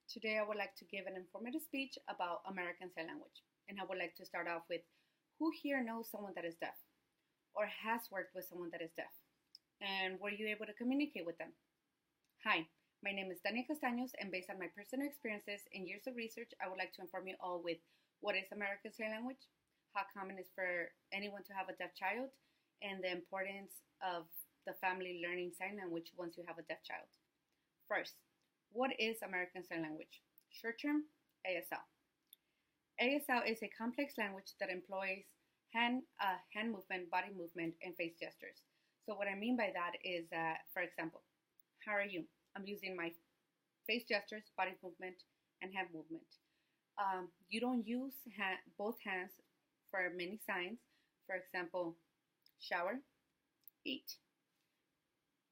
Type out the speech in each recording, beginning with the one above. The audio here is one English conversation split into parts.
Today I would like to give an informative speech about American Sign Language. And I would like to start off with who here knows someone that is deaf or has worked with someone that is deaf? And were you able to communicate with them? Hi, my name is Dania Castaños, and based on my personal experiences and years of research, I would like to inform you all with what is American Sign Language, how common it is for anyone to have a deaf child, and the importance of the family learning sign language once you have a deaf child. First, what is American Sign Language? Short term, ASL. ASL is a complex language that employs hand movement, body movement, and face gestures. So what I mean by that is that, for example, how are you? I'm using my face gestures, body movement, and hand movement. You don't use both hands for many signs. For example, shower, eat,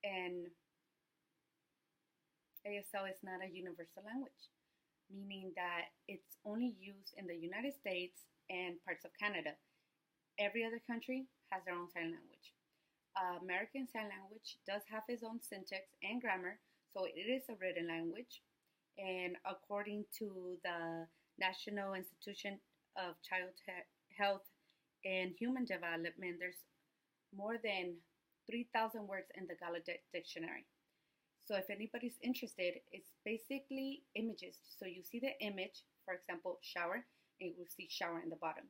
and ASL is not a universal language, meaning that it's only used in the United States and parts of Canada. Every other country has their own sign language. American Sign Language does have its own syntax and grammar, so it is a written language. And according to the National Institution of Child Health and Human Development, there's more than 3,000 words in the Gallaudet Dictionary. So if anybody's interested, it's basically images. So you see the image, for example, shower, and you will see shower in the bottom.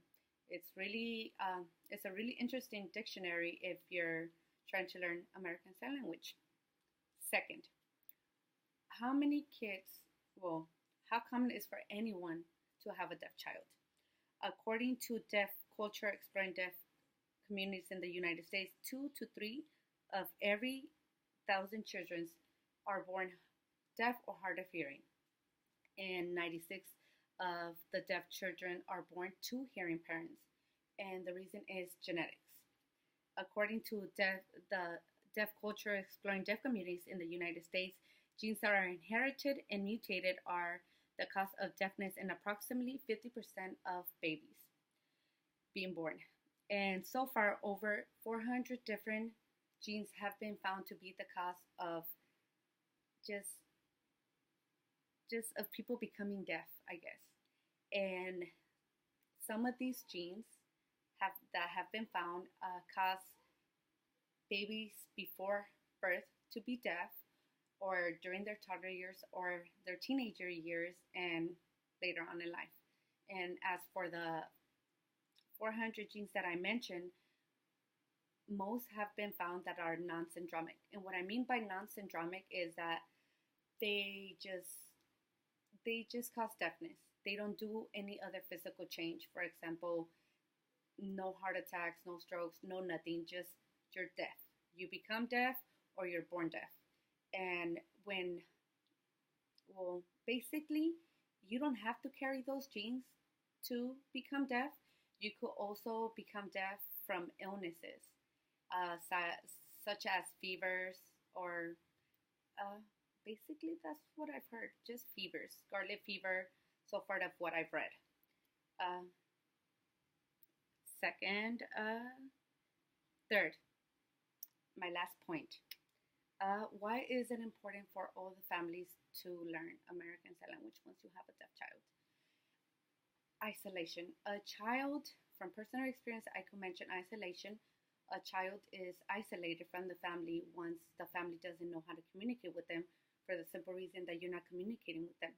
It's a really interesting dictionary if you're trying to learn American Sign Language. Second, how common is for anyone to have a deaf child? According to Deaf Culture Exploring Deaf Communities in the United States, 2 to 3 of every 1,000 children are born deaf or hard of hearing, and 96 of the deaf children are born to hearing parents, and the reason is genetics. According to the Deaf Culture Exploring Deaf Communities in the United States, genes that are inherited and mutated are the cause of deafness in approximately 50% of babies being born. And so far, over 400 different genes have been found to be the cause of just of people becoming deaf, I guess. And some of these genes that have been found cause babies before birth to be deaf, or during their toddler years or their teenager years, and later on in life. And as for the 400 genes that I mentioned, most have been found that are non-syndromic. And what I mean by non-syndromic is that they just cause deafness. They don't do any other physical change. For example, no heart attacks, no strokes, no nothing, just you're deaf. You become deaf or you're born deaf. And basically, you don't have to carry those genes to become deaf. You could also become deaf from illnesses, such as fevers or basically, that's what I've heard. Just fevers, scarlet fever, so far of what I've read. Third, my last point. Why is it important for all the families to learn American Sign Language once you have a deaf child? Isolation. A child, from personal experience, I could mention isolation. A child is isolated from the family once the family doesn't know how to communicate with them, for the simple reason that you're not communicating with them.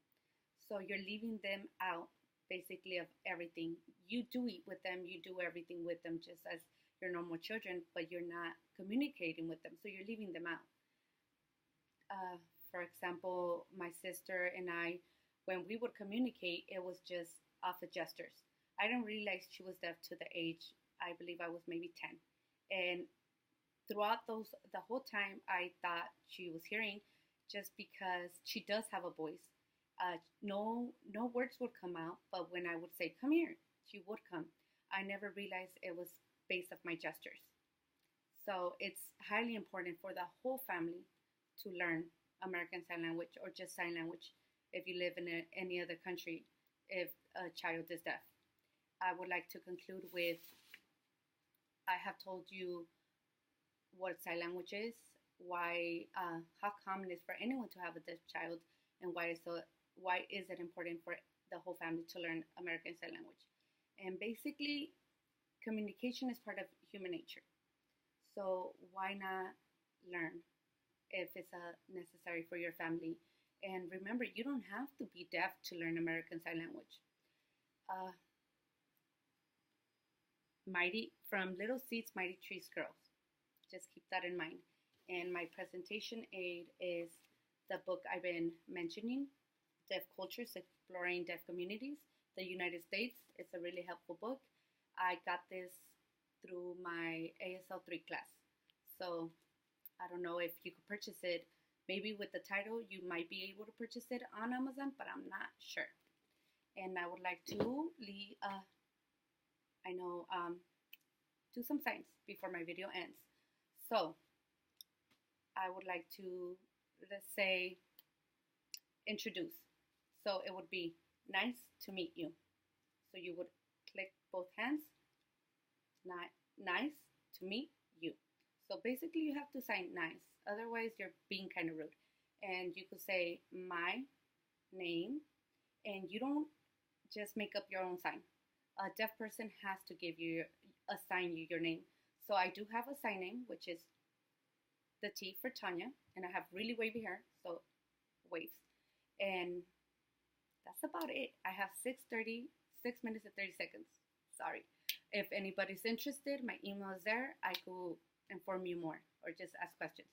So you're leaving them out, basically, of everything. You do eat with them, you do everything with them just as your normal children, but you're not communicating with them, so you're leaving them out. For example, my sister and I, when we would communicate, it was just off the gestures. I didn't realize she was deaf to the age, I believe I was maybe 10. And throughout the whole time, I thought she was hearing, just because she does have a voice. No words would come out, but when I would say, "Come here," she would come. I never realized it was based off my gestures. So it's highly important for the whole family to learn American Sign Language, or just sign language if you live in any other country if a child is deaf. I would like to conclude with, I have told you what sign language is, how common it is for anyone to have a deaf child, and why is it important for the whole family to learn American Sign Language? And basically, communication is part of human nature. So why not learn if it's necessary for your family? And remember, you don't have to be deaf to learn American Sign Language. From Little Seeds, Mighty Trees Grows. Just keep that in mind. And my presentation aid is the book I've been mentioning, Deaf Cultures, Exploring Deaf Communities, the United States. It's a really helpful book. I got this through my ASL 3 class. So I don't know if you could purchase it. Maybe with the title, you might be able to purchase it on Amazon, but I'm not sure. And I would like to do some signs before my video ends. So I would like to, let's say, introduce. So it would be nice to meet you. So you would click both hands. Nice to meet you. So basically you have to sign nice. Otherwise you're being kind of rude. And you could say my name, and you don't just make up your own sign. A deaf person has to assign you your name. So I do have a sign name, which is the T for Tanya, and I have really wavy hair, so waves. And that's about it. I have 6 minutes and 30 seconds. Sorry. If anybody's interested, my email is there. I could inform you more or just ask questions.